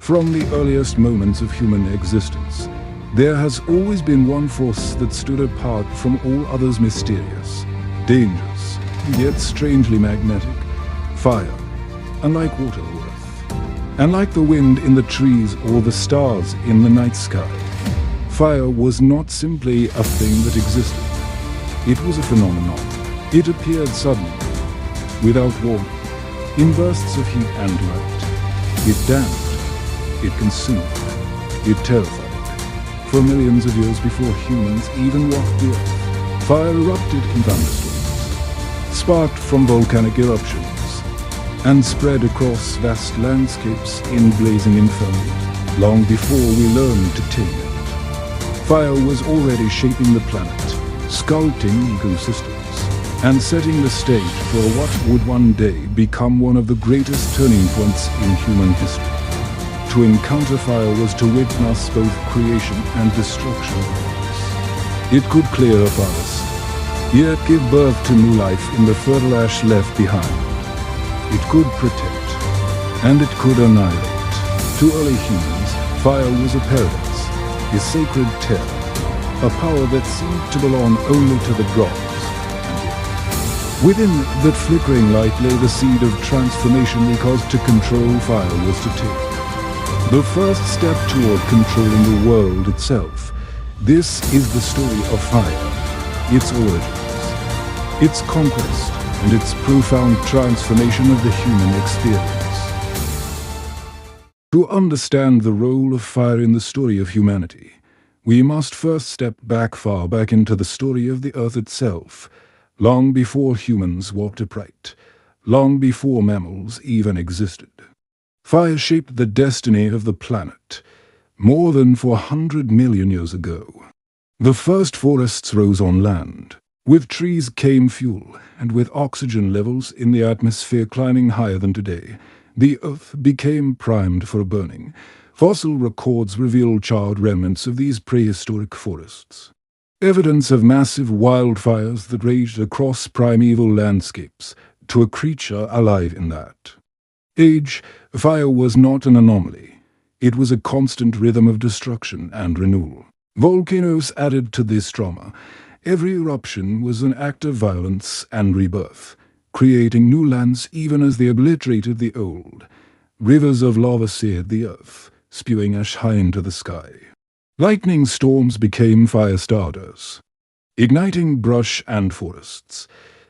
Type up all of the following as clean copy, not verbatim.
From the earliest moments of human existence, there has always been one force that stood apart from all others: mysterious, dangerous, yet strangely magnetic: fire. Unlike water or earth, and like the wind in the trees or the stars in the night sky, fire was not simply a thing that existed. It was a phenomenon. It appeared suddenly, without warning, in bursts of heat and light. It damped, it consumed, it terrified. For millions of years before humans even walked the earth, fire erupted in thunderstorms, sparked from volcanic eruptions, and spread across vast landscapes in blazing infernos, long before we learned to tame it. Fire was already shaping the planet, sculpting ecosystems, and setting the stage for what would one day become one of the greatest turning points in human history. To encounter fire was to witness both creation and destruction. It could clear a forest, yet give birth to new life in the fertile ash left behind. It could protect, and it could annihilate. To early humans, fire was a paradise, a sacred terror, a power that seemed to belong only to the gods. And yet, within that flickering light lay the seed of transformation, because to control fire was to take the first step toward controlling the world itself. This is the story of fire, its origins, its conquest, and its profound transformation of the human experience. To understand the role of fire in the story of humanity, we must first step far back into the story of the earth itself, long before humans walked upright, long before mammals even existed. Fire shaped the destiny of the planet more than 400 million years ago. The first forests rose on land. With trees came fuel, and with oxygen levels in the atmosphere climbing higher than today, the earth became primed for burning. Fossil records reveal charred remnants of these prehistoric forests, evidence of massive wildfires that raged across primeval landscapes, to a creature alive in that age. Fire was not an anomaly. It was a constant rhythm of destruction and renewal. Volcanoes added to this trauma. Every eruption was an act of violence and rebirth, creating new lands even as they obliterated the old. Rivers of lava seared the earth, spewing ash high into the sky. Lightning storms became fire starters, igniting brush and forests.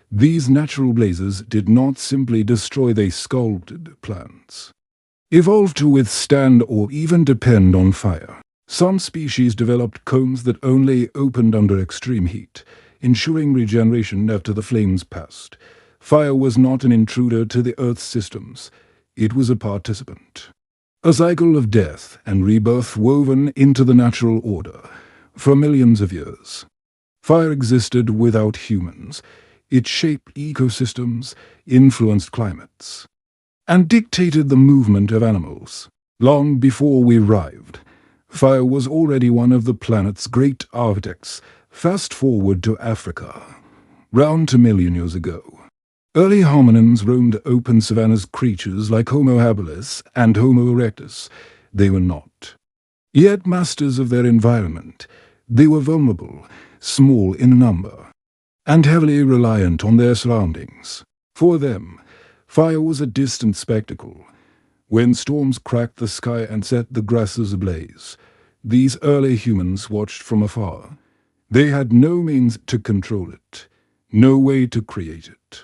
These natural blazes did not simply destroy, they sculpted plants, evolved to withstand or even depend on fire. Some species developed cones that only opened under extreme heat, ensuring regeneration after the flames passed. Fire was not an intruder to the Earth's systems. It was a participant. A cycle of death and rebirth woven into the natural order. For millions of years, fire existed without humans. It shaped ecosystems, influenced climates, and dictated the movement of animals. Long before we arrived, fire was already one of the planet's great architects. Fast forward to Africa, round 2 million years ago. Early hominins roamed open savannas. Creatures like Homo habilis and Homo erectus. They were not yet masters of their environment. They were vulnerable, small in number, and heavily reliant on their surroundings. For them, fire was a distant spectacle. When storms cracked the sky and set the grasses ablaze, these early humans watched from afar. They had no means to control it, no way to create it.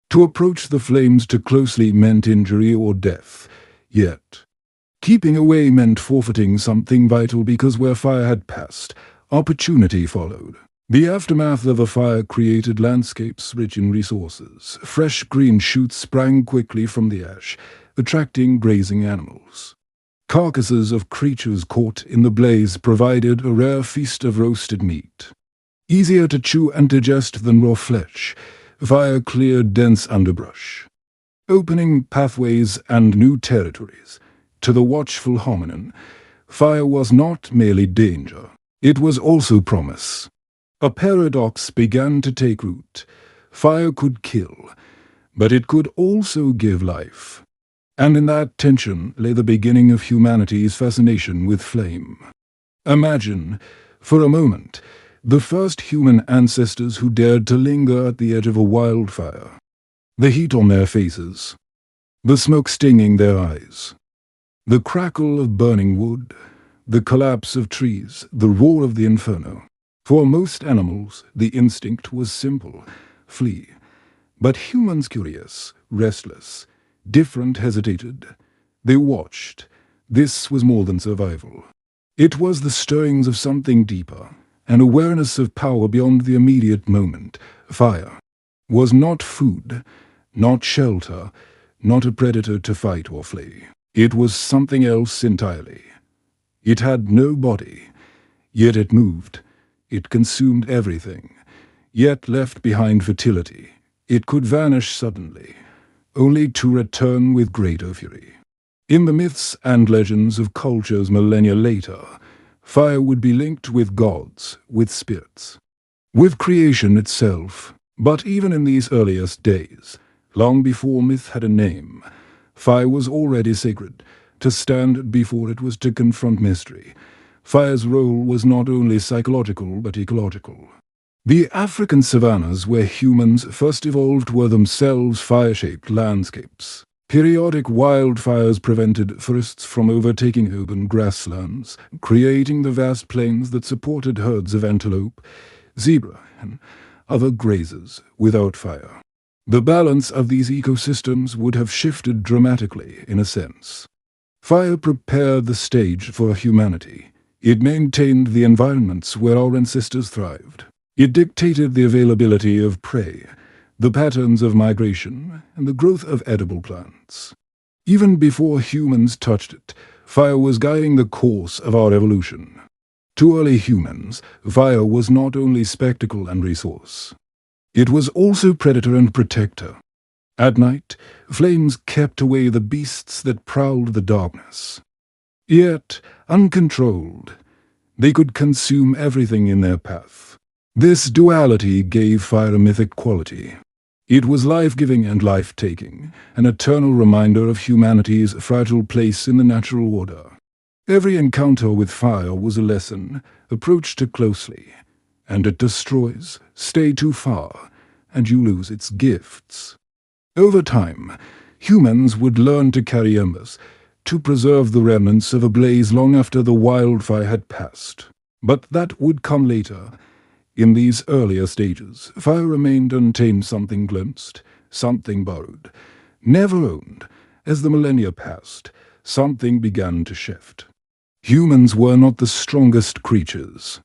To approach the flames too closely meant injury or death. Yet, keeping away meant forfeiting something vital, because where fire had passed, opportunity followed. The aftermath of a fire created landscapes rich in resources. Fresh green shoots sprang quickly from the ash, attracting grazing animals. Carcasses of creatures caught in the blaze provided a rare feast of roasted meat, easier to chew and digest than raw flesh. Fire cleared dense underbrush, opening pathways and new territories. To the watchful hominin, fire was not merely danger, it was also promise. A paradox began to take root. Fire could kill, but it could also give life. And in that tension lay the beginning of humanity's fascination with flame. Imagine, for a moment, the first human ancestors who dared to linger at the edge of a wildfire. The heat on their faces, the smoke stinging their eyes, the crackle of burning wood, the collapse of trees, the roar of the inferno. For most animals, the instinct was simple: flee. But humans, curious, restless, different, hesitated. They watched. This was more than survival. It was the stirrings of something deeper, an awareness of power beyond the immediate moment. Fire was not food, not shelter, not a predator to fight or flee. It was something else entirely. It had no body, yet it moved. It consumed everything, yet left behind fertility. It could vanish suddenly, only to return with greater fury. In the myths and legends of cultures millennia later, fire would be linked with gods, with spirits, with creation itself. But even in these earliest days, long before myth had a name, fire was already sacred. To stand before it was to confront mystery. Fire's role was not only psychological but ecological. The African savannas where humans first evolved were themselves fire-shaped landscapes. Periodic wildfires prevented forests from overtaking open grasslands, creating the vast plains that supported herds of antelope, zebra, and other grazers without fire. The balance of these ecosystems would have shifted dramatically, in a sense. Fire prepared the stage for humanity. It maintained the environments where our ancestors thrived. It dictated the availability of prey, the patterns of migration, and the growth of edible plants. Even before humans touched it, fire was guiding the course of our evolution. To early humans, fire was not only spectacle and resource. It was also predator and protector. At night, flames kept away the beasts that prowled the darkness. Yet, uncontrolled, they could consume everything in their path. This duality gave fire a mythic quality. It was life-giving and life-taking, an eternal reminder of humanity's fragile place in the natural order. Every encounter with fire was a lesson. Approach too closely, and it destroys. Stay too far, and you lose its gifts. Over time, humans would learn to carry embers, to preserve the remnants of a blaze long after the wildfire had passed. But that would come later. In these earlier stages, fire remained untamed, something glimpsed, something borrowed, never owned. As the millennia passed, something began to shift. Humans were not the strongest creatures,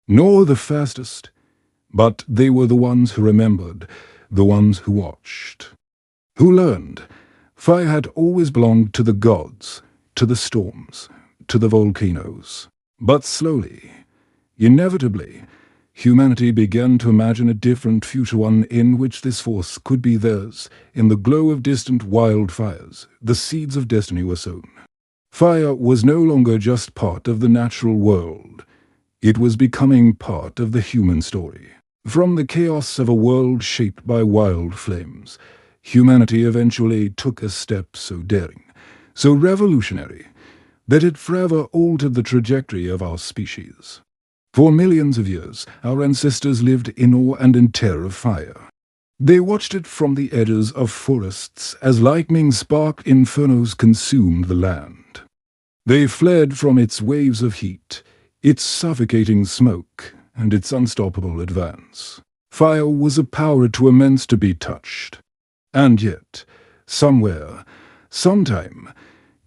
nor the fastest, but they were the ones who remembered, the ones who watched. Who learned? Fire had always belonged to the gods, to the storms, to the volcanoes. But slowly, inevitably, humanity began to imagine a different future, one in which this force could be theirs. In the glow of distant wildfires, the seeds of destiny were sown. Fire was no longer just part of the natural world. It was becoming part of the human story. From the chaos of a world shaped by wild flames, humanity eventually took a step so daring, so revolutionary, that it forever altered the trajectory of our species. For millions of years, our ancestors lived in awe and in terror of fire. They watched it from the edges of forests as lightning spark infernos consumed the land. They fled from its waves of heat, its suffocating smoke, and its unstoppable advance. Fire was a power too immense to be touched. And yet, somewhere, sometime,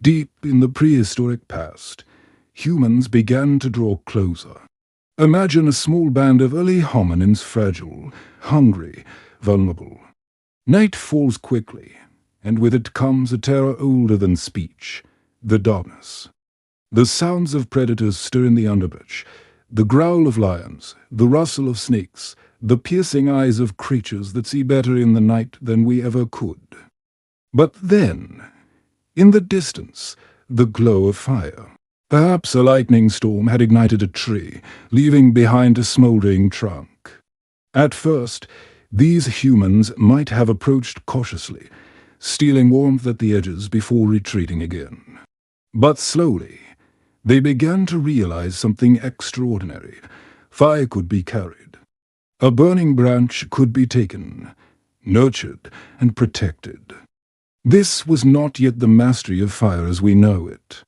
deep in the prehistoric past, humans began to draw closer. Imagine a small band of early hominins, fragile, hungry, vulnerable. Night falls quickly, and with it comes a terror older than speech, the darkness. The sounds of predators stir in the underbrush, the growl of lions, the rustle of snakes, the piercing eyes of creatures that see better in the night than we ever could. But then, in the distance, the glow of fire. Perhaps a lightning storm had ignited a tree, leaving behind a smoldering trunk. At first, these humans might have approached cautiously, stealing warmth at the edges before retreating again. But slowly, they began to realize something extraordinary. Fire could be carried. A burning branch could be taken, nurtured, and protected. This was not yet the mastery of fire as we know it.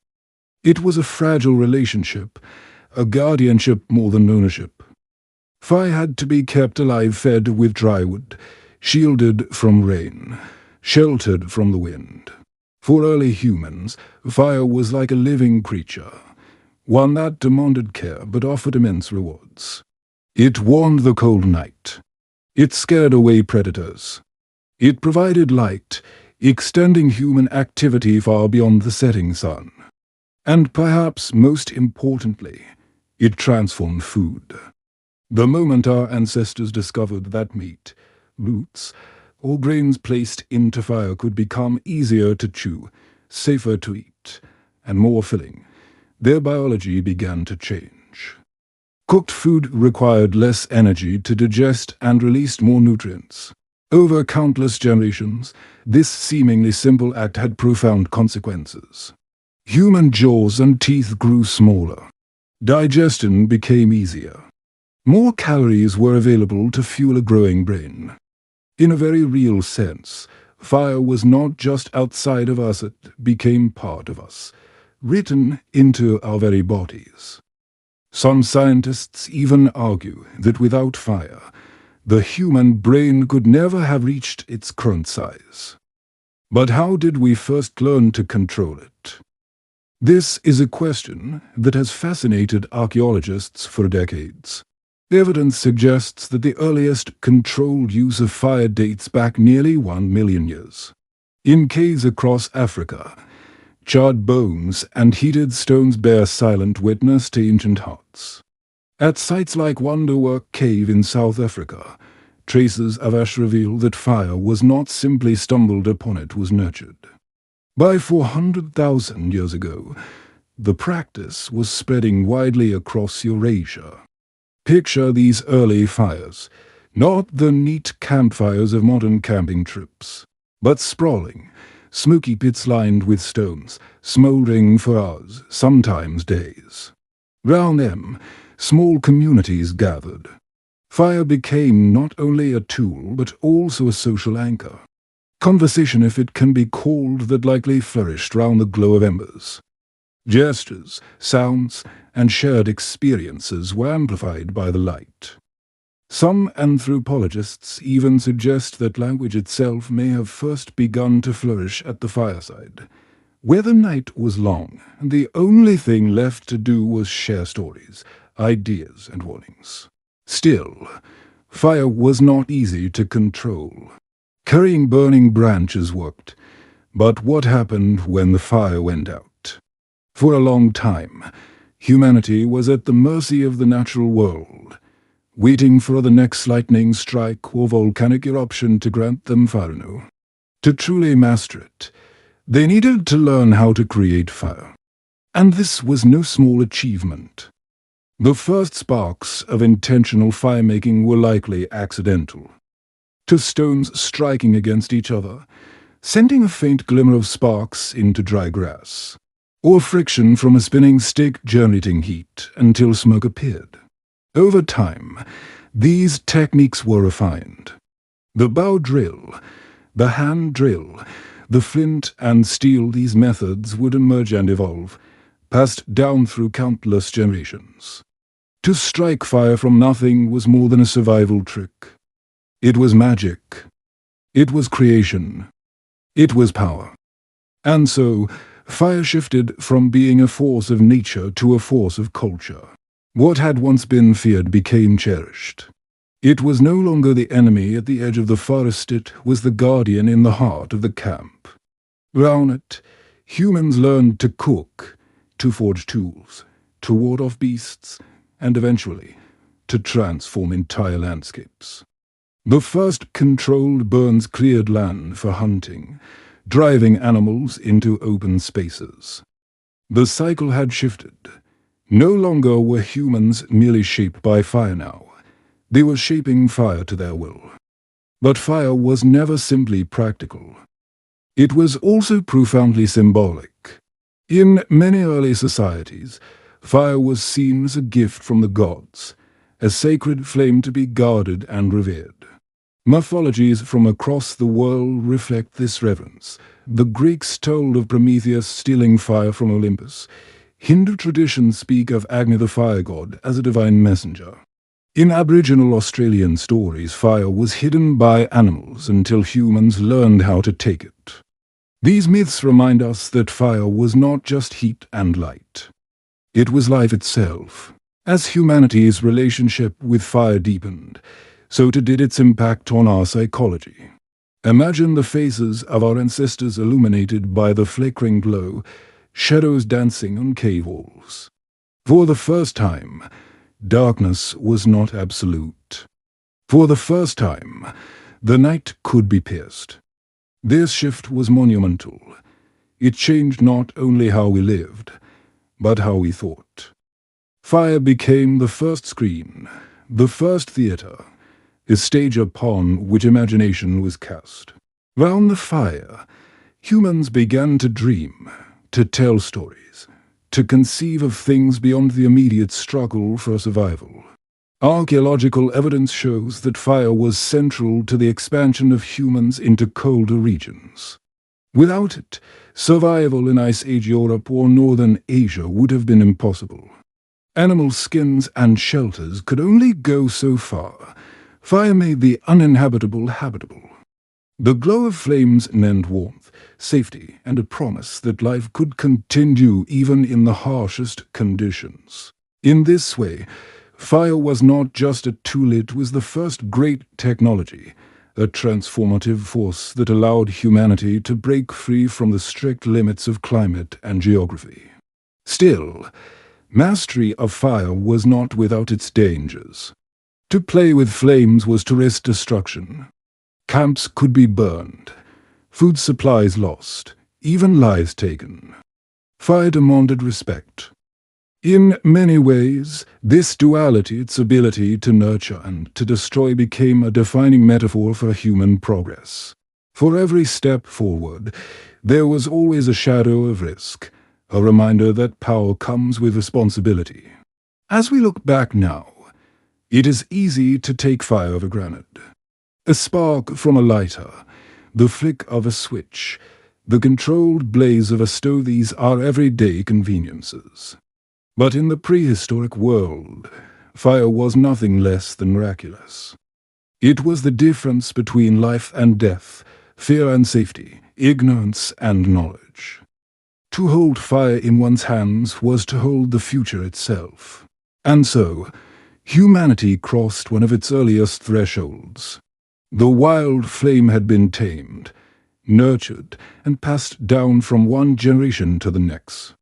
It was a fragile relationship, a guardianship more than ownership. Fire had to be kept alive, fed with dry wood, shielded from rain, sheltered from the wind. For early humans, fire was like a living creature, one that demanded care but offered immense rewards. It warmed the cold night. It scared away predators. It provided light, extending human activity far beyond the setting sun. And perhaps most importantly, it transformed food. The moment our ancestors discovered that meat, roots, or grains placed into fire could become easier to chew, safer to eat, and more filling, their biology began to change. Cooked food required less energy to digest and released more nutrients. Over countless generations, this seemingly simple act had profound consequences. Human jaws and teeth grew smaller. Digestion became easier. More calories were available to fuel a growing brain. In a very real sense, fire was not just outside of us, it became part of us, written into our very bodies. Some scientists even argue that without fire, the human brain could never have reached its current size. But how did we first learn to control it? This is a question that has fascinated archaeologists for decades. Evidence suggests that the earliest controlled use of fire dates back nearly 1 million years. In caves across Africa, charred bones and heated stones bear silent witness to ancient hearts. At sites like Wonderwork Cave in South Africa, traces of ash reveal that fire was not simply stumbled upon, it was nurtured. By 400,000 years ago, the practice was spreading widely across Eurasia. Picture these early fires, not the neat campfires of modern camping trips, but sprawling, smoky pits lined with stones, smouldering for hours, sometimes days. Round them, small communities gathered. Fire became not only a tool, but also a social anchor. Conversation, if it can be called, that likely flourished round the glow of embers. Gestures, sounds, and shared experiences were amplified by the light. Some anthropologists even suggest that language itself may have first begun to flourish at the fireside, where the night was long, and the only thing left to do was share stories, ideas, and warnings. Still, fire was not easy to control. Carrying burning branches worked, but what happened when the fire went out? For a long time, humanity was at the mercy of the natural world, waiting for the next lightning strike or volcanic eruption to grant them fire. To truly master it, they needed to learn how to create fire. And this was no small achievement. The first sparks of intentional fire-making were likely accidental. To stones striking against each other, sending a faint glimmer of sparks into dry grass, or friction from a spinning stick generating heat until smoke appeared. Over time, these techniques were refined. The bow drill, the hand drill, the flint and steel, these methods would emerge and evolve, passed down through countless generations. To strike fire from nothing was more than a survival trick. It was magic. It was creation. It was power. And so, fire shifted from being a force of nature to a force of culture. What had once been feared became cherished. It was no longer the enemy at the edge of the forest, it was the guardian in the heart of the camp. Round it, humans learned to cook, to forge tools, to ward off beasts, and eventually, to transform entire landscapes. The first controlled burns cleared land for hunting, driving animals into open spaces. The cycle had shifted. No longer were humans merely shaped by fire now. They were shaping fire to their will. But fire was never simply practical. It was also profoundly symbolic. In many early societies, fire was seen as a gift from the gods, a sacred flame to be guarded and revered. Mythologies from across the world reflect this reverence. The Greeks told of Prometheus stealing fire from Olympus. Hindu traditions speak of Agni the fire god as a divine messenger. In Aboriginal Australian stories, fire was hidden by animals until humans learned how to take it. These myths remind us that fire was not just heat and light. It was life itself. As humanity's relationship with fire deepened, so too did its impact on our psychology. Imagine the faces of our ancestors illuminated by the flickering glow, shadows dancing on cave walls. For the first time, darkness was not absolute. For the first time, the night could be pierced. This shift was monumental. It changed not only how we lived, but how we thought. Fire became the first screen, the first theater, a stage upon which imagination was cast. Round the fire, humans began to dream, to tell stories, to conceive of things beyond the immediate struggle for survival. Archaeological evidence shows that fire was central to the expansion of humans into colder regions. Without it, survival in Ice Age Europe or Northern Asia would have been impossible. Animal skins and shelters could only go so far. Fire made the uninhabitable habitable. The glow of flames meant warmth, safety, and a promise that life could continue even in the harshest conditions. In this way, fire was not just a tool, it was the first great technology, a transformative force that allowed humanity to break free from the strict limits of climate and geography. Still, mastery of fire was not without its dangers. To play with flames was to risk destruction. Camps could be burned, food supplies lost, even lives taken. Fire demanded respect. In many ways, this duality, its ability to nurture and to destroy, became a defining metaphor for human progress. For every step forward, there was always a shadow of risk, a reminder that power comes with responsibility. As we look back now, it is easy to take fire for granted. A spark from a lighter, the flick of a switch, the controlled blaze of a stove, these are everyday conveniences. But in the prehistoric world, fire was nothing less than miraculous. It was the difference between life and death, fear and safety, ignorance and knowledge. To hold fire in one's hands was to hold the future itself. And so, humanity crossed one of its earliest thresholds. The wild flame had been tamed, nurtured, and passed down from one generation to the next.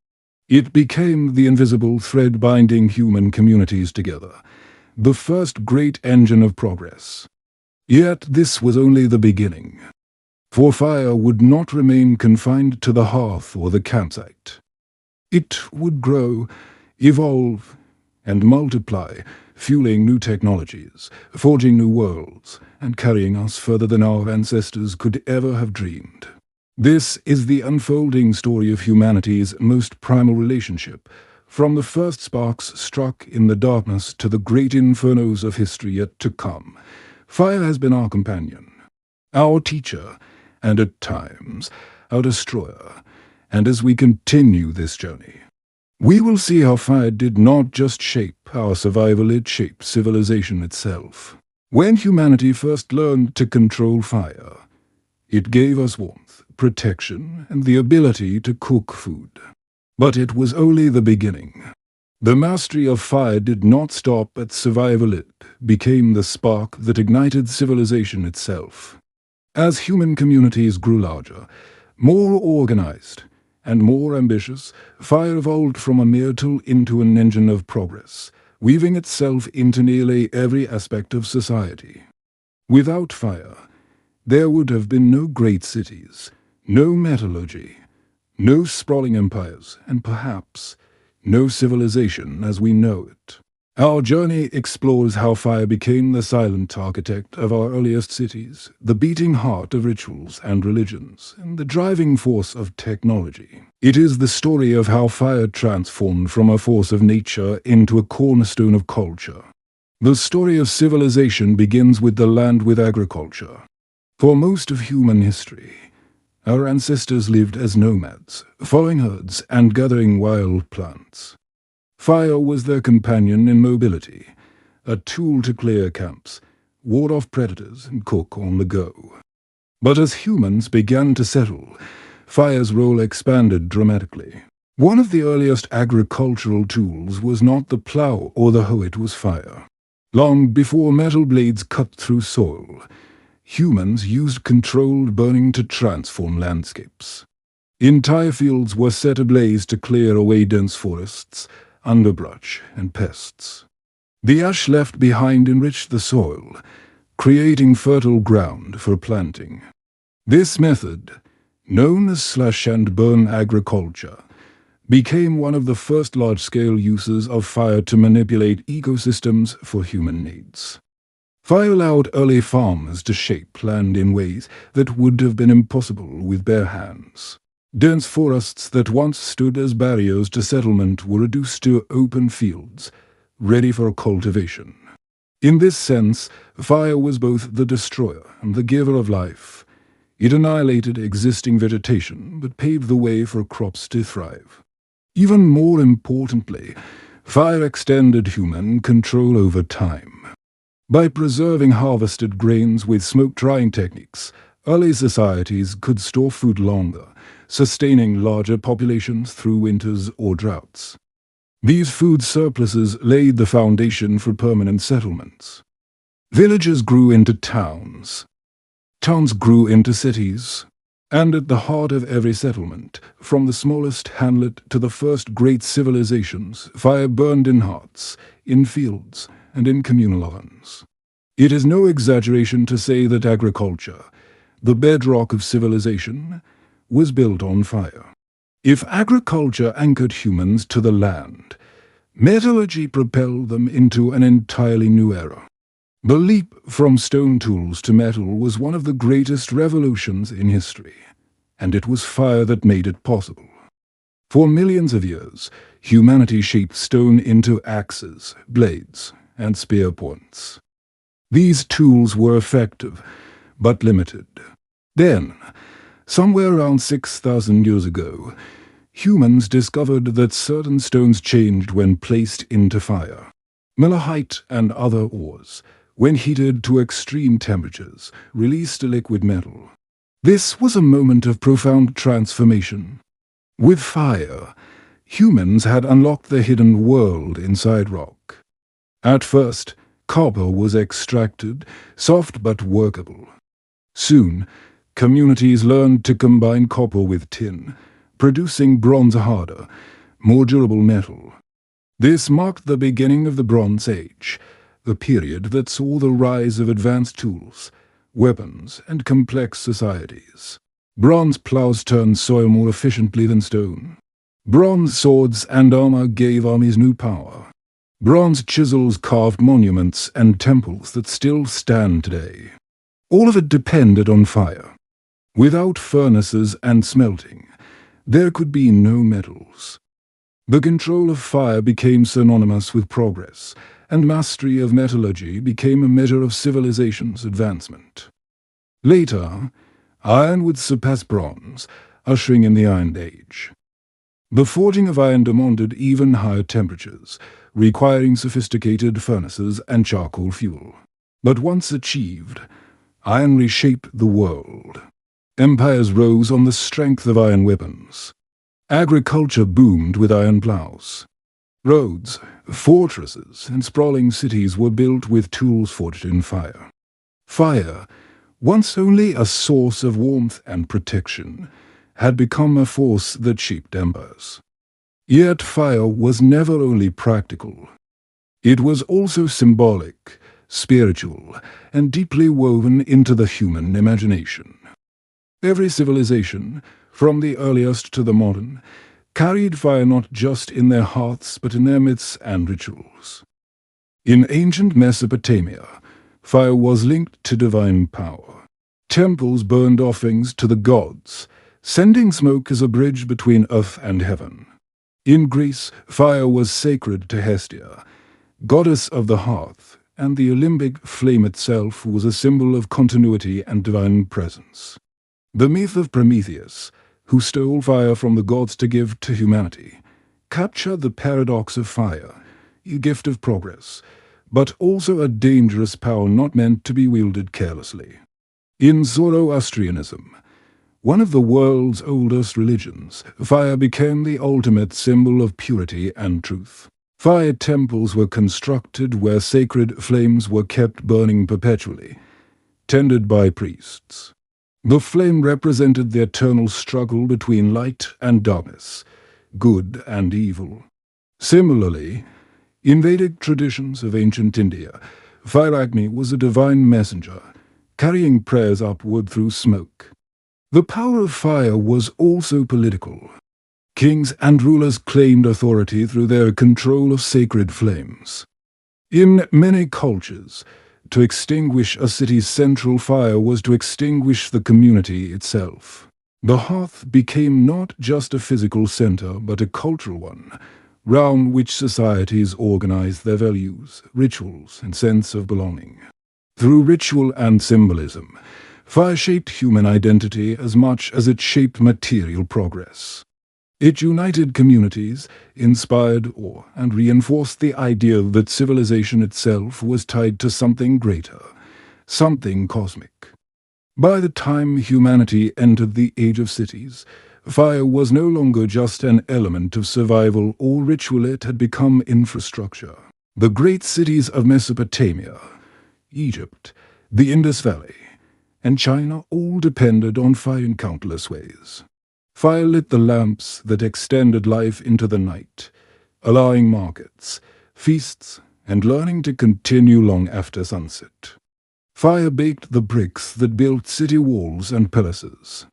It became the invisible thread binding human communities together, the first great engine of progress. Yet this was only the beginning, for fire would not remain confined to the hearth or the campsite. It would grow, evolve, and multiply, fueling new technologies, forging new worlds, and carrying us further than our ancestors could ever have dreamed. This is the unfolding story of humanity's most primal relationship, from the first sparks struck in the darkness to the great infernos of history yet to come. Fire has been our companion, our teacher, and at times, our destroyer. And as we continue this journey, we will see how fire did not just shape our survival, it shaped civilization itself. When humanity first learned to control fire, it gave us warmth, protection, and the ability to cook food. But it was only the beginning. The mastery of fire did not stop at survival, it became the spark that ignited civilization itself. As human communities grew larger, more organized, and more ambitious, fire evolved from a mere tool into an engine of progress, weaving itself into nearly every aspect of society. Without fire, there would have been no great cities, no metallurgy, no sprawling empires, and perhaps no civilization as we know it. Our journey explores how fire became the silent architect of our earliest cities, the beating heart of rituals and religions, and the driving force of technology. It is the story of how fire transformed from a force of nature into a cornerstone of culture. The story of civilization begins with the land with agriculture. For most of human history, our ancestors lived as nomads, following herds and gathering wild plants. Fire was their companion in mobility, a tool to clear camps, ward off predators, and cook on the go. But as humans began to settle, fire's role expanded dramatically. One of the earliest agricultural tools was not the plow or the hoe, it was fire. Long before metal blades cut through soil, humans used controlled burning to transform landscapes. Entire fields were set ablaze to clear away dense forests, underbrush, and pests. The ash left behind enriched the soil, creating fertile ground for planting. This method, known as slash-and-burn agriculture, became one of the first large-scale uses of fire to manipulate ecosystems for human needs. Fire allowed early farmers to shape land in ways that would have been impossible with bare hands. Dense forests that once stood as barriers to settlement were reduced to open fields, ready for cultivation. In this sense, fire was both the destroyer and the giver of life. It annihilated existing vegetation, but paved the way for crops to thrive. Even more importantly, fire extended human control over time. By preserving harvested grains with smoke-drying techniques, early societies could store food longer, sustaining larger populations through winters or droughts. These food surpluses laid the foundation for permanent settlements. Villages grew into towns. Towns grew into cities. And at the heart of every settlement, from the smallest hamlet to the first great civilizations, fire burned in hearths, in fields, and in communal ovens. It is no exaggeration to say that agriculture, the bedrock of civilization, was built on fire. If agriculture anchored humans to the land, metallurgy propelled them into an entirely new era. The leap from stone tools to metal was one of the greatest revolutions in history, and it was fire that made it possible. For millions of years, humanity shaped stone into axes, blades, and spear points. These tools were effective, but limited. Then, somewhere around 6,000 years ago, humans discovered that certain stones changed when placed into fire. Malachite and other ores, when heated to extreme temperatures, released a liquid metal. This was a moment of profound transformation. With fire, humans had unlocked the hidden world inside rock. At first, copper was extracted, soft but workable. Soon, communities learned to combine copper with tin, producing bronze, harder, more durable metal. This marked the beginning of the Bronze Age, the period that saw the rise of advanced tools, weapons, and complex societies. Bronze plows turned soil more efficiently than stone. Bronze swords and armor gave armies new power. Bronze chisels carved monuments and temples that still stand today. All of it depended on fire. Without furnaces and smelting, there could be no metals. The control of fire became synonymous with progress, and mastery of metallurgy became a measure of civilization's advancement. Later, iron would surpass bronze, ushering in the Iron Age. The forging of iron demanded even higher temperatures, requiring sophisticated furnaces and charcoal fuel. But once achieved, iron reshaped the world. Empires rose on the strength of iron weapons. Agriculture boomed with iron plows. Roads, fortresses, and sprawling cities were built with tools forged in fire. Fire, once only a source of warmth and protection, had become a force that shaped empires. Yet fire was never only practical. It was also symbolic, spiritual, and deeply woven into the human imagination. Every civilization, from the earliest to the modern, carried fire not just in their hearts but in their myths and rituals. In ancient Mesopotamia, fire was linked to divine power. Temples burned offerings to the gods, sending smoke as a bridge between earth and heaven. In Greece, fire was sacred to Hestia, goddess of the hearth, and the Olympic flame itself was a symbol of continuity and divine presence. The myth of Prometheus, who stole fire from the gods to give to humanity, captured the paradox of fire, a gift of progress, but also a dangerous power not meant to be wielded carelessly. In Zoroastrianism, one of the world's oldest religions, fire became the ultimate symbol of purity and truth. Fire temples were constructed where sacred flames were kept burning perpetually, tended by priests. The flame represented the eternal struggle between light and darkness, good and evil. Similarly, in Vedic traditions of ancient India, fire Agni was a divine messenger, carrying prayers upward through smoke. The power of fire was also political. Kings and rulers claimed authority through their control of sacred flames. In many cultures, to extinguish a city's central fire was to extinguish the community itself. The hearth became not just a physical center, but a cultural one, round which societies organized their values, rituals, and sense of belonging. Through ritual and symbolism, fire shaped human identity as much as it shaped material progress. It united communities, inspired awe, and reinforced the idea that civilization itself was tied to something greater, something cosmic. By the time humanity entered the age of cities, fire was no longer just an element of survival or ritual, it had become infrastructure. The great cities of Mesopotamia, Egypt, the Indus Valley, and China all depended on fire in countless ways. Fire lit the lamps that extended life into the night, allowing markets, feasts, and learning to continue long after sunset. Fire baked the bricks that built city walls and palaces.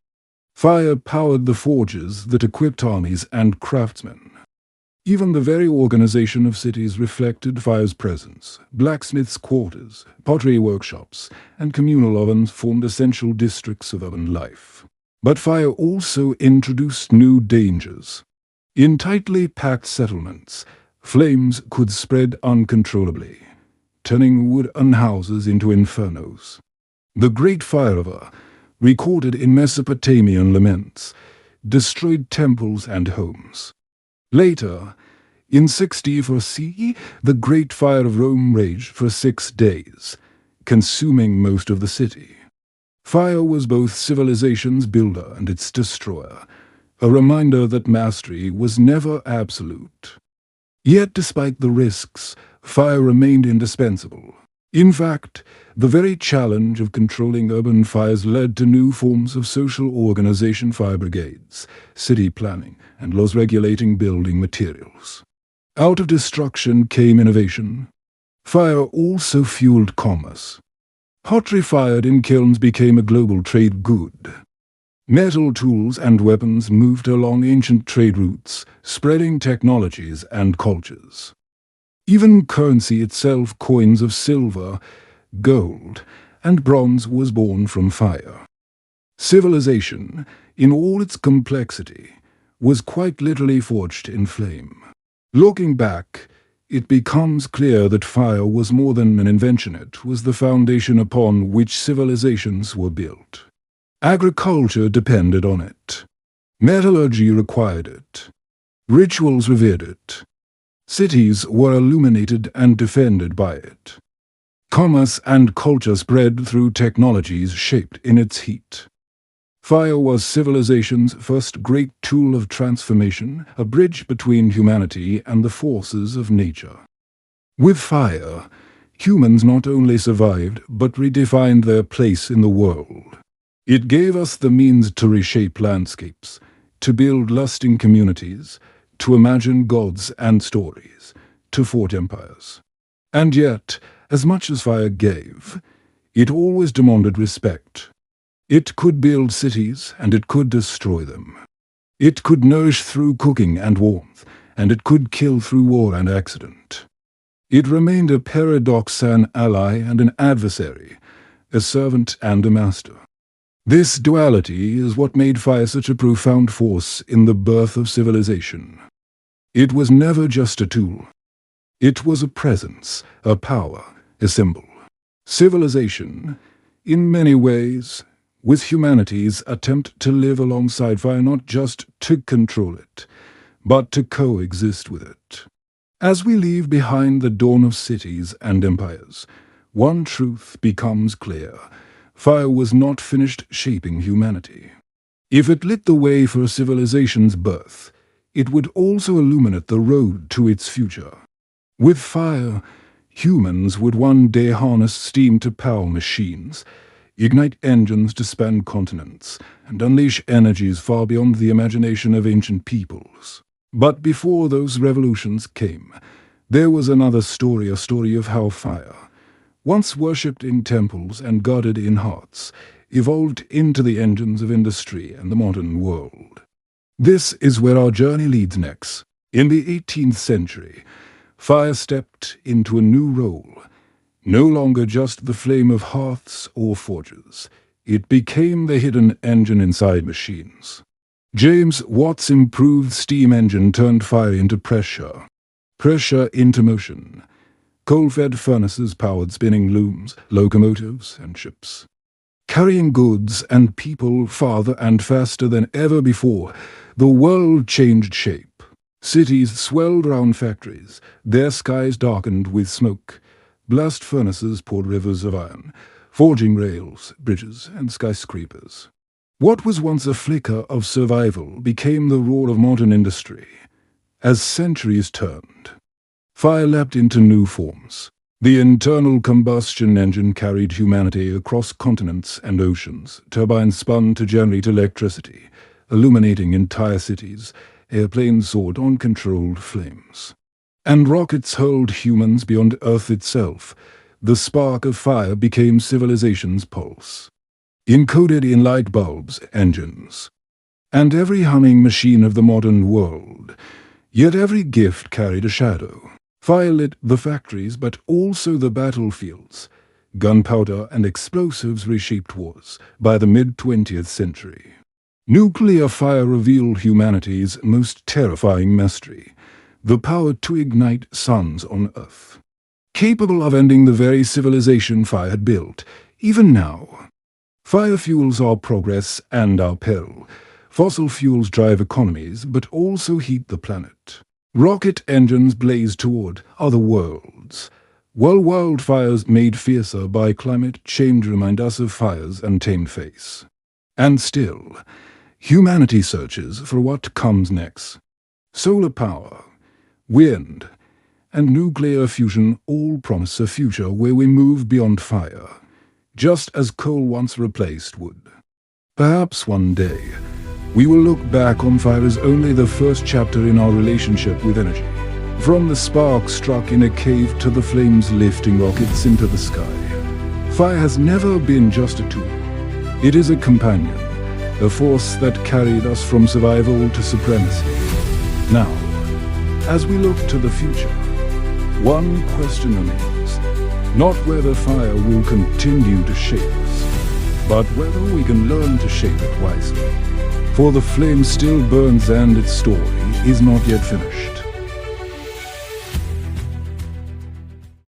Fire powered the forges that equipped armies and craftsmen. Even the very organization of cities reflected fire's presence. Blacksmiths' quarters, pottery workshops, and communal ovens formed essential districts of urban life. But fire also introduced new dangers. In tightly packed settlements, flames could spread uncontrollably, turning wood and houses into infernos. The Great Fire River, recorded in Mesopotamian laments, destroyed temples and homes. Later, in 64 CE, the Great Fire of Rome raged for 6 days, consuming most of the city. Fire was both civilization's builder and its destroyer, a reminder that mastery was never absolute. Yet despite the risks, fire remained indispensable. In fact, the very challenge of controlling urban fires led to new forms of social organization: fire brigades, city planning, and laws regulating building materials. Out of destruction came innovation. Fire also fueled commerce. Pottery fired in kilns became a global trade good. Metal tools and weapons moved along ancient trade routes, spreading technologies and cultures. Even currency itself, coins of silver, gold, and bronze, was born from fire. Civilization, in all its complexity, was quite literally forged in flame. Looking back, it becomes clear that fire was more than an invention. It was the foundation upon which civilizations were built. Agriculture depended on it. Metallurgy required it. Rituals revered it. Cities were illuminated and defended by it. Commerce and culture spread through technologies shaped in its heat. Fire was civilization's first great tool of transformation, a bridge between humanity and the forces of nature. With fire, humans not only survived, but redefined their place in the world. It gave us the means to reshape landscapes, to build lasting communities, to imagine gods and stories, to forge empires. And yet, as much as fire gave, it always demanded respect. It could build cities, and it could destroy them. It could nourish through cooking and warmth, and it could kill through war and accident. It remained a paradox, an ally and an adversary, a servant and a master. This duality is what made fire such a profound force in the birth of civilization. It was never just a tool. It was a presence, a power, a symbol. Civilization, in many ways, was humanity's attempt to live alongside fire, not just to control it, but to coexist with it. As we leave behind the dawn of cities and empires, one truth becomes clear. Fire was not finished shaping humanity. If it lit the way for civilization's birth, it would also illuminate the road to its future. With fire, humans would one day harness steam to power machines, ignite engines to span continents, and unleash energies far beyond the imagination of ancient peoples. But before those revolutions came, there was another story, a story of how fire, once worshipped in temples and guarded in hearts, evolved into the engines of industry and the modern world. This is where our journey leads next. In the 18th century, fire stepped into a new role. No longer just the flame of hearths or forges, it became the hidden engine inside machines. James Watt's improved steam engine turned fire into pressure, pressure into motion. Coal-fed furnaces powered spinning looms, locomotives, and ships. Carrying goods and people farther and faster than ever before, the world changed shape. Cities swelled round factories, their skies darkened with smoke. Blast furnaces poured rivers of iron, forging rails, bridges, and skyscrapers. What was once a flicker of survival became the roar of modern industry. As centuries turned, fire leapt into new forms. The internal combustion engine carried humanity across continents and oceans. Turbines spun to generate electricity, illuminating entire cities. Airplanes soared on controlled flames. And rockets hurled humans beyond Earth itself. The spark of fire became civilization's pulse, encoded in light bulbs, engines, and every humming machine of the modern world. Yet every gift carried a shadow. Fire lit the factories, but also the battlefields. Gunpowder and explosives reshaped wars by the mid-20th century. Nuclear fire revealed humanity's most terrifying mystery, the power to ignite suns on Earth, capable of ending the very civilization fire had built. Even now, fire fuels our progress and our peril. Fossil fuels drive economies, but also heat the planet. Rocket engines blaze toward other worlds, while wildfires made fiercer by climate change remind us of fire's untamed face. And still, humanity searches for what comes next. Solar power, wind, and nuclear fusion all promise a future where we move beyond fire, just as coal once replaced wood. Perhaps one day, we will look back on fire as only the first chapter in our relationship with energy. From the spark struck in a cave to the flames lifting rockets into the sky, fire has never been just a tool. It is a companion, a force that carried us from survival to supremacy. Now, as we look to the future, one question remains, not whether fire will continue to shape us, but whether we can learn to shape it wisely. For the flame still burns and its story is not yet finished.